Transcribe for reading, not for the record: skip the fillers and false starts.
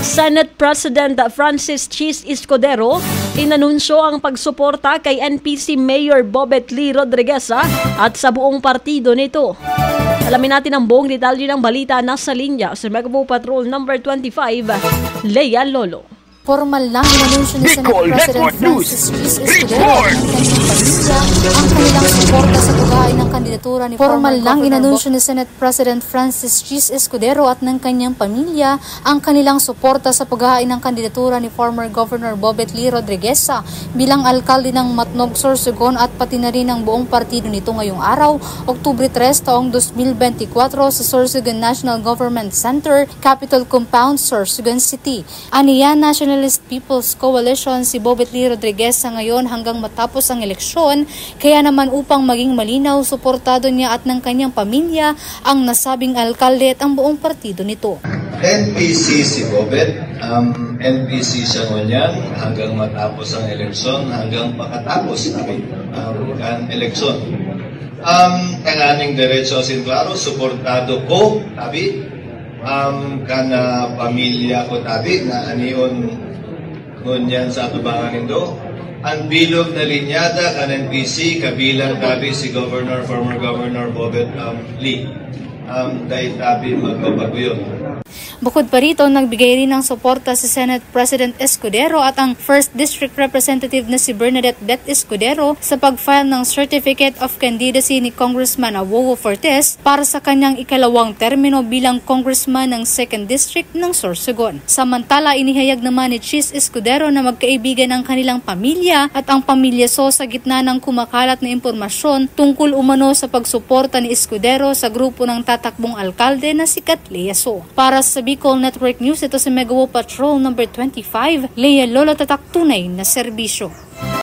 Senate President Francis Chis Escudero inanunsyo ang pagsuporta kay NPC Mayor Bobet Lee Rodriguez at sa buong partido nito. Alamin natin ang buong detalye ng balita. Nasa linya sa Megapo Patrol number 25, Lea Lolo. Formal lang inanunsyo ni Senate President Francis Chis Escudero ang kanilang suporta sa paghahain ng kandidatura ni Formal lang inanunsyo ni Senate President Francis Chis Escudero at ng kanyang pamilya ang kanilang suporta sa paghahain ng kandidatura ni former Governor Bobet Lee Rodriguez bilang alkalde ng Matnog, Sorsogon at pati na rin ang buong partido nito ngayong araw, Oktubre 3 taong 2024 sa Sorsogon National Government Center, Capitol Compound, Sorsogon City. Aniya Nationalist People's Coalition si Bobet Lee Rodriguez sa ngayon hanggang matapos ang eleksyon, kaya naman upang maging malinaw, suportado niya at ng kanyang pamilya ang nasabing alkalde at ang buong partido nito. NPC si Bobet, NPC siya ngunyan hanggang matapos ang eleksyon, hanggang makatapos ang eleksyon. Kananing diretso sin klaro, suportado ko, tabi, kana pamilya ko tabi na aniyon ngunyan sa atubangan nito. Ang bilog na linyada kan NPC kabilang tabi si former Governor Bobet Lee. Dahil tabi magpapaguyon. Bukod pa rito, nagbigay rin ng suporta si Senate President Escudero at ang 1st District Representative na si Bernadette Beth Escudero sa pag-file ng Certificate of Candidacy ni Congressman Awowo Fortes para sa kanyang ikalawang termino bilang Congressman ng 2nd District ng Sorsogon. Samantala, inihayag naman ni Chis Escudero na magkaibigan ang kanilang pamilya at ang pamilya So sa gitna ng kumakalat na impormasyon tungkol umano sa pagsuporta ni Escudero sa grupo ng tatakbong alkalde na si Catlea So. Para sa Bicol Network News, ito si Megapo Patrol number 25, Lea Lolo, tatak tunay na serbisyo.